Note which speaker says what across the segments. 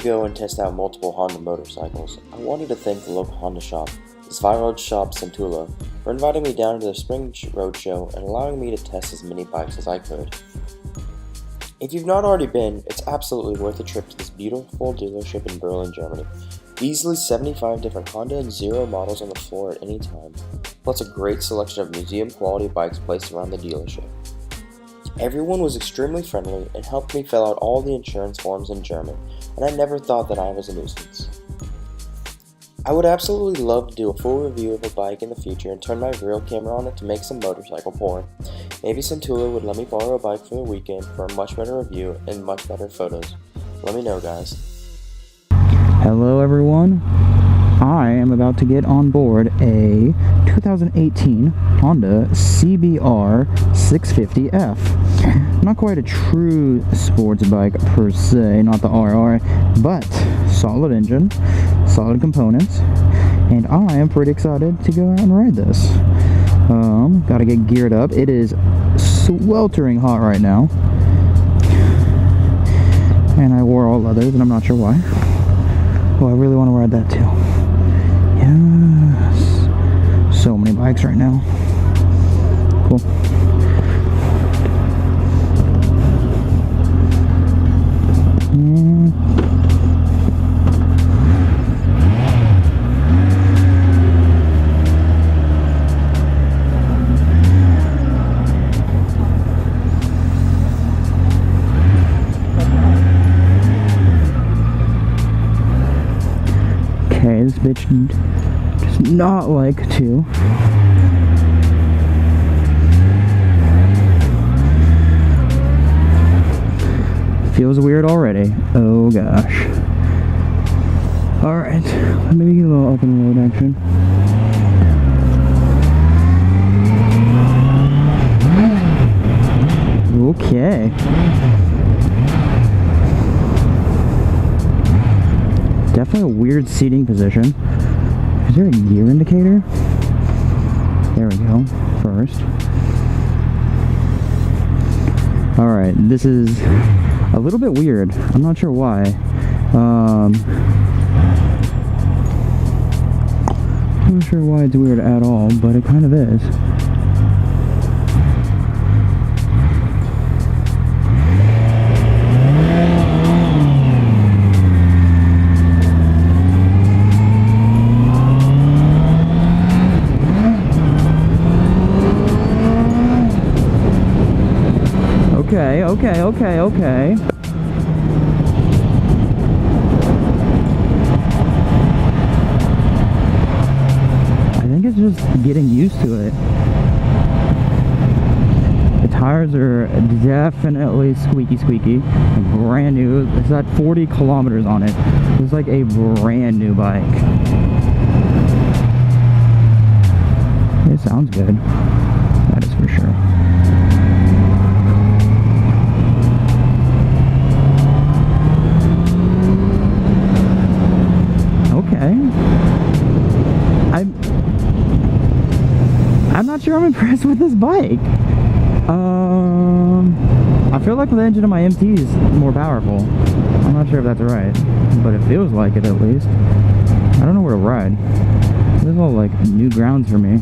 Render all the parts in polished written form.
Speaker 1: go and test out multiple Honda motorcycles, I wanted to thank the local Honda shop, the Viral Shop Centula, for inviting me down to their spring roadshow and allowing me to test as many bikes as I could. If you've not already been, it's absolutely worth a trip to this beautiful dealership in Berlin, Germany. Easily 75 different Honda and Zero models on the floor at any time, plus a great selection of museum quality bikes placed around the dealership. Everyone was extremely friendly and helped me fill out all the insurance forms in German, and I never thought that I was a nuisance. I would absolutely love to do a full review of a bike in the future and turn my real camera on it to make some motorcycle porn. Maybe Centula would let me borrow a bike for the weekend for a much better review and much better photos. Let me know, guys.
Speaker 2: Hello everyone, I am about to get on board a 2018 Honda CBR650F. Not quite a true sports bike per se, not the RR, but solid engine, solid components, and I am pretty excited to go out and ride this. Gotta get geared up. It is sweltering hot right now, and I wore all leathers and I'm not sure why. Oh, I really want to ride that too. Yes. So many bikes right now. Cool. Okay, this bitch does not like to. Feels weird already. Oh gosh. Alright, maybe get a little up and load action. Okay. Definitely a weird seating position. Is there a gear indicator? There we go. First. Alright, this is a little bit weird. I'm not sure why. I'm not sure why it's weird at all, but it kind of is. Okay. I think it's just getting used to it. The tires are definitely squeaky. Like brand new. It's got 40 kilometers on it. It's like a brand new bike. It sounds good. That is for sure. I'm not sure I'm impressed with this bike. I feel like the engine of my MT is more powerful. I'm not sure if that's right, but it feels like it at least. I don't know where to ride. This is all like new grounds for me.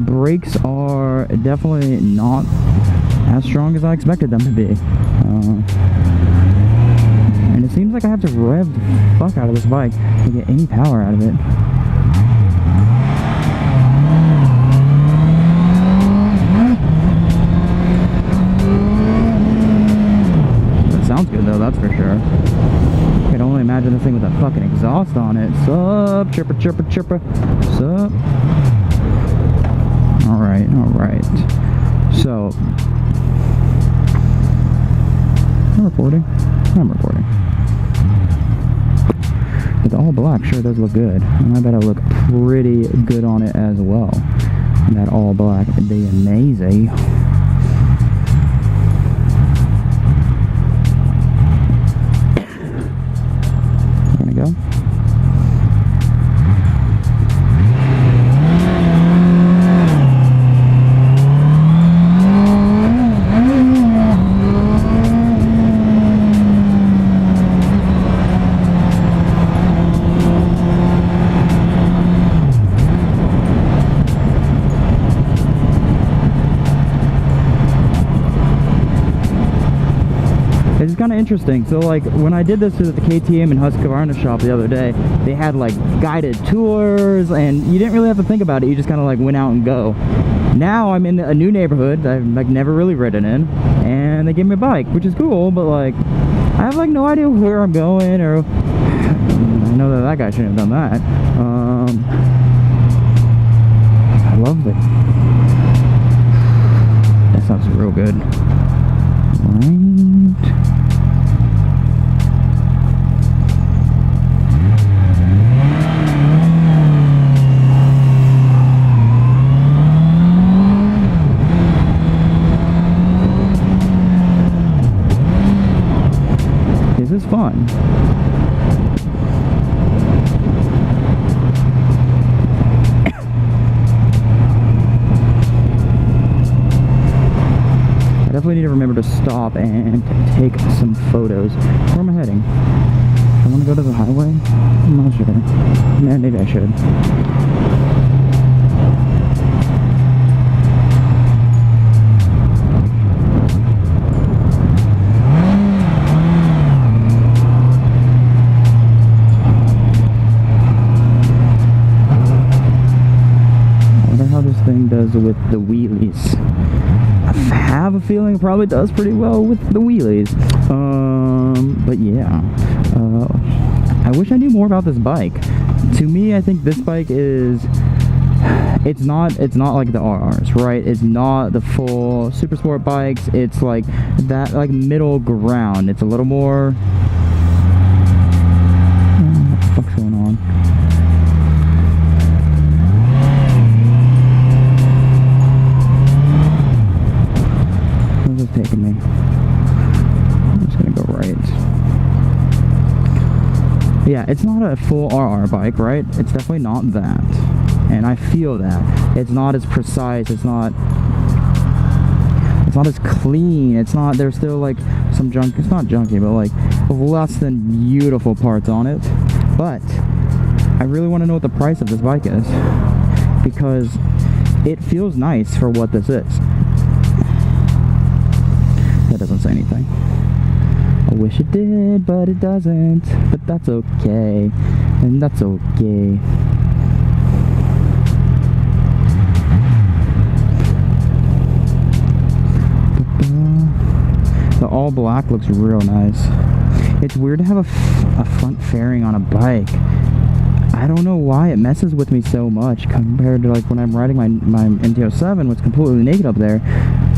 Speaker 2: Brakes are definitely not as strong as I expected them to be. And it seems like I have to rev the fuck out of this bike to get any power out of it. That sounds good though, that's for sure. I can only imagine this thing with a fucking exhaust on it. Sup, chirper. Sup. Alright. So, I'm recording. But the all black sure does look good. And I bet I look pretty good on it as well. And that all black would be amazing. There we go. interesting. So like when I did this at the KTM and Husqvarna shop the other day, they had like guided tours, and you didn't really have to think about it. You just kind of like went out and go. Now I'm in a new neighborhood that I've like never really ridden in, and they gave me a bike, which is cool, but like I have like no idea where I'm going, or I know that guy shouldn't have done that. I love it. That sounds real good. Right. This is fun. Definitely need to remember to stop and take some photos. Where am I heading? I want to go to the highway? I'm not sure. Yeah, maybe I should. I wonder how this thing does with the wheelies. I have a feeling it probably does pretty well with the wheelies. But yeah, I wish I knew more about this bike. To me, I think this bike is, it's not like the RRs, right? It's not the full super sport bikes. It's like that like middle ground. It's a little more, what the fuck's going on? Taking me. I'm just gonna go right. Yeah, it's not a full RR bike, right? It's definitely not that. And I feel that. It's not as precise, it's not as clean, it's not, there's still like some junk, it's not junky, but like less than beautiful parts on it. But I really want to know what the price of this bike is, because it feels nice for what this is. That doesn't say anything. I wish it did, but it doesn't. But that's okay. And that's okay. The all black looks real nice. It's weird to have a front fairing on a bike. I don't know why it messes with me so much compared to like when I'm riding my MT-07, which is completely naked up there.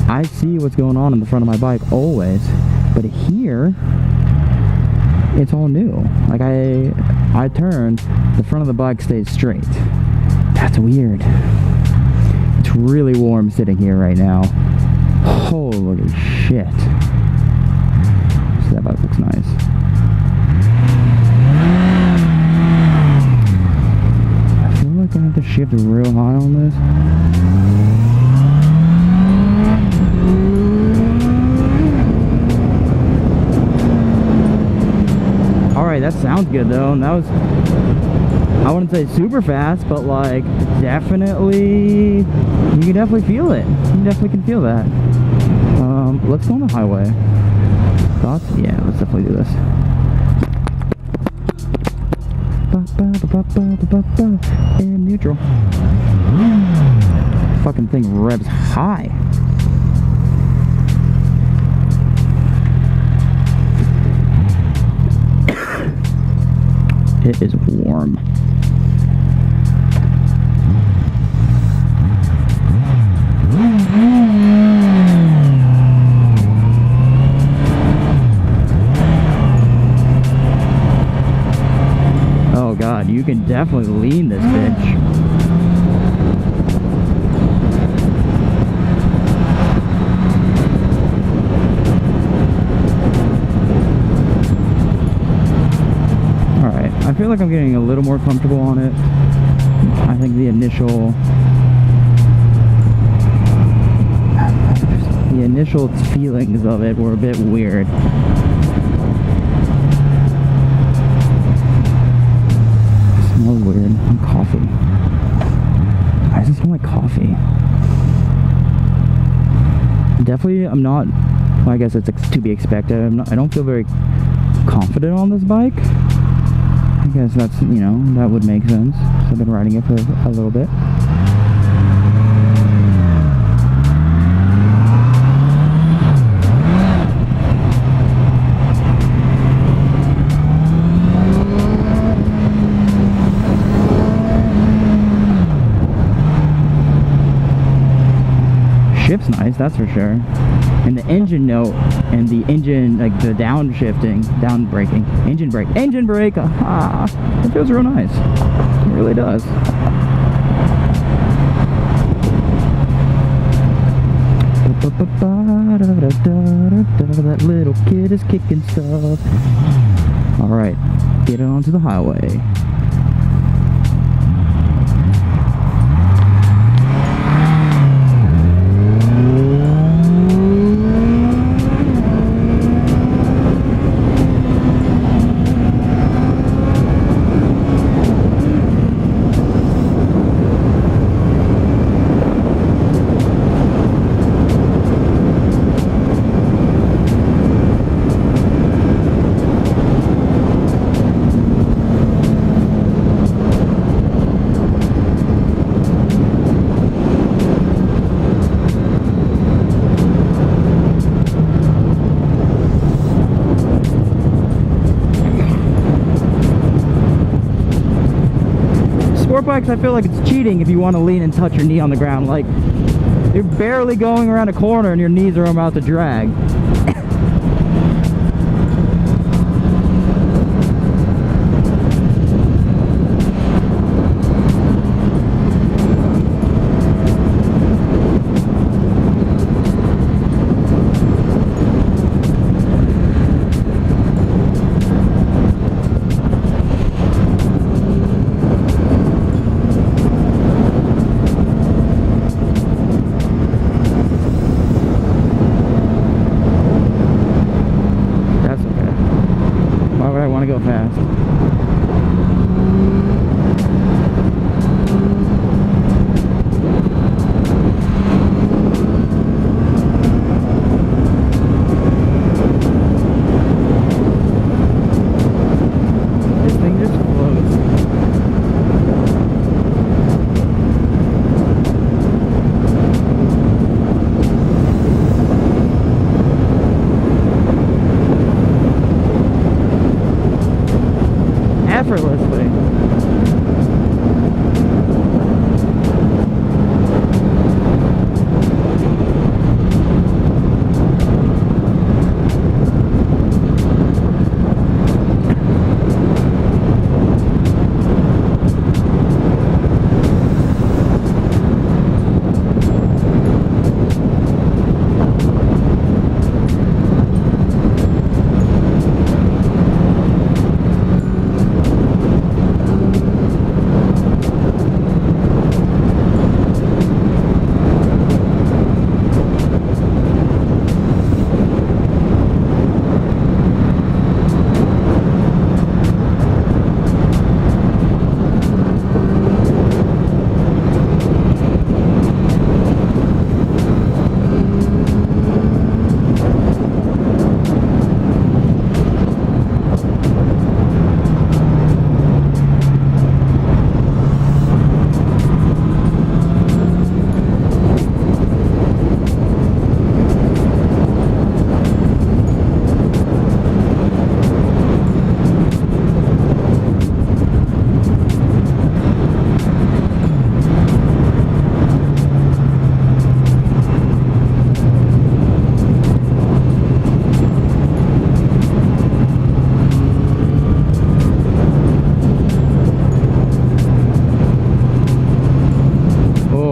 Speaker 2: I see what's going on in the front of my bike always, but here it's all new. Like I turn, the front of the bike stays straight. That's weird. It's really warm sitting here right now. Holy shit. See, that bike looks nice. I feel like I have to shift real high on this. Alright, that sounds good though, and that was, I wouldn't say super fast, but like, definitely, you can definitely feel it. You definitely can feel that. Let's go on the highway. Thoughts? Yeah, let's definitely do this. In neutral. Fucking thing revs high. It is warm. Oh god, you can definitely lean this bitch. I feel like I'm getting a little more comfortable on it. I think the initial feelings of it were a bit weird. It smells weird. I'm coffee. Why does it smell like coffee? Definitely, I'm not Well, I guess it's to be expected. I don't feel very confident on this bike. I guess that's, you know, that would make sense. So I've been riding it for a little bit. Shift's nice, that's for sure. And the engine note and the engine, like the down braking, engine brake, it feels real nice. It really does. That little kid is kicking stuff. Alright, get it onto the highway. Sport bikes, I feel like it's cheating if you want to lean and touch your knee on the ground. Like, you're barely going around a corner and your knees are about to drag. Go fast. This thing just floats. Effortlessly.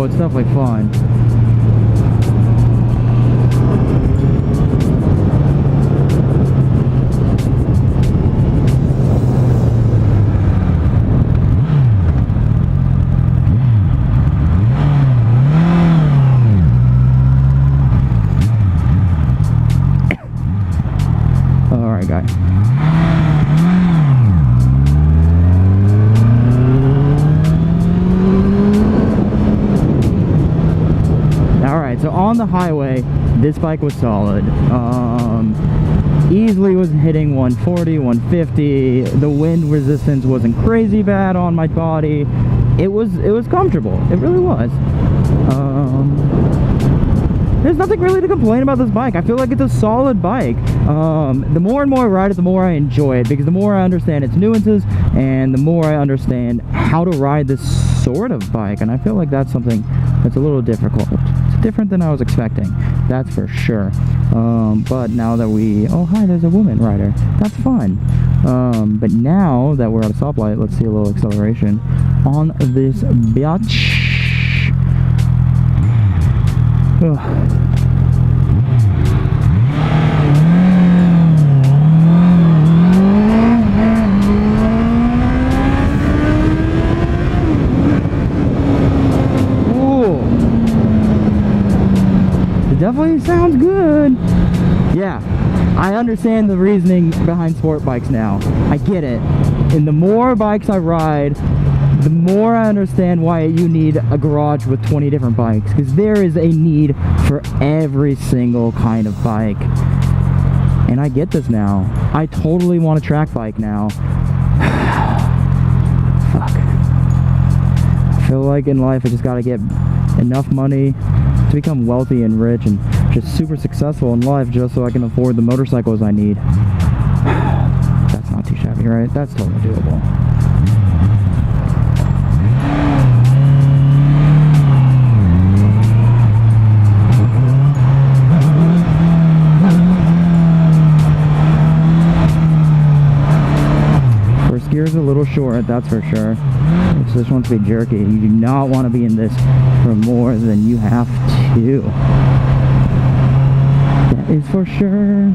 Speaker 2: It's definitely fun. All right, guy. So on the highway, this bike was solid. Easily was hitting 140, 150. The wind resistance wasn't crazy bad on my body. It was comfortable. It really was. There's nothing really to complain about this bike. I feel like it's a solid bike. The more and more I ride it, the more I enjoy it, because the more I understand its nuances and the more I understand how to ride this sort of bike. And I feel like that's something that's a little difficult. It's different than I was expecting, that's for sure. But now that oh hi, there's a woman rider. That's fun. But now that we're at a stoplight, let's see a little acceleration on this biatch. Ugh. It definitely sounds good. Yeah, I understand the reasoning behind sport bikes now. I get it. And the more bikes I ride, the more I understand why you need a garage with 20 different bikes, because there is a need for every single kind of bike. And I get this now. I totally want a track bike now. Fuck. I feel like in life I just gotta get enough money to become wealthy and rich and just super successful in life, just so I can afford the motorcycles I need. That's not too shabby, right? That's totally doable. First gear is a little short, that's for sure. So this one's to be jerky. You do not want to be in this for more than you have to. That is for sure.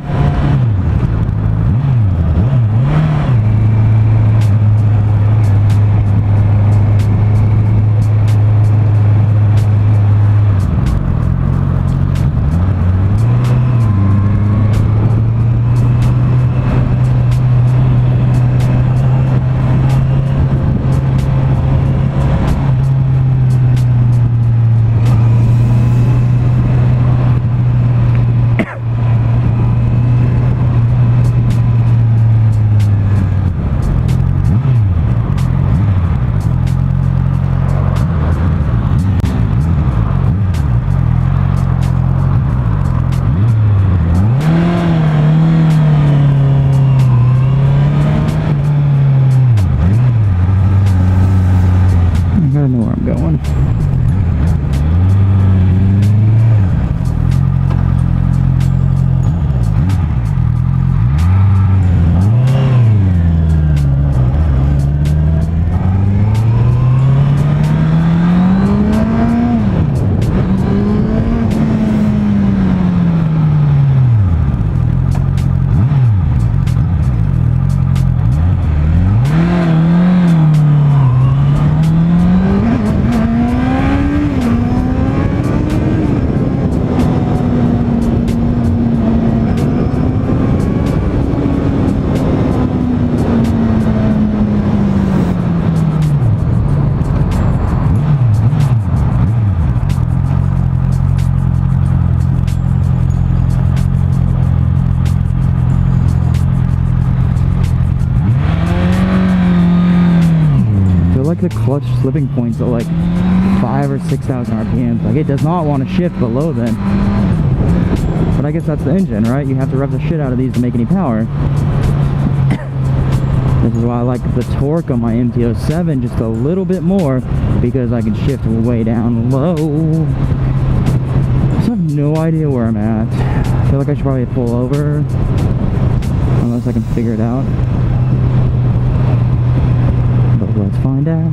Speaker 2: The clutch slipping points at like 5,000 or 6,000 RPMs. Like, it does not want to shift below then. But I guess that's the engine, right? You have to rev the shit out of these to make any power. This is why I like the torque on my MT-07 just a little bit more, because I can shift way down low. I have no idea where I'm at. I feel like I should probably pull over, unless I can figure it out. Let's find out.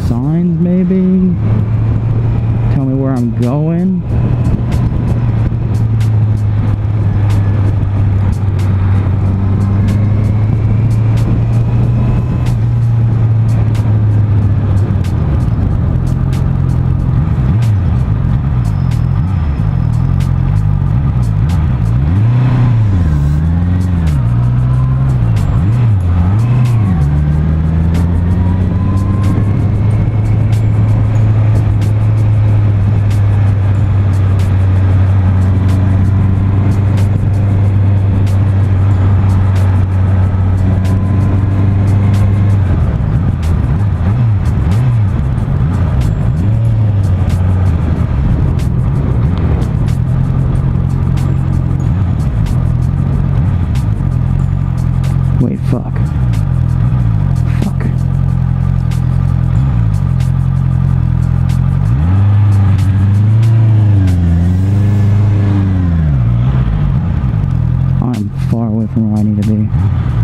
Speaker 2: signs, maybe? Tell me where I'm going? Wait, fuck. Fuck. I'm far away from where I need to be.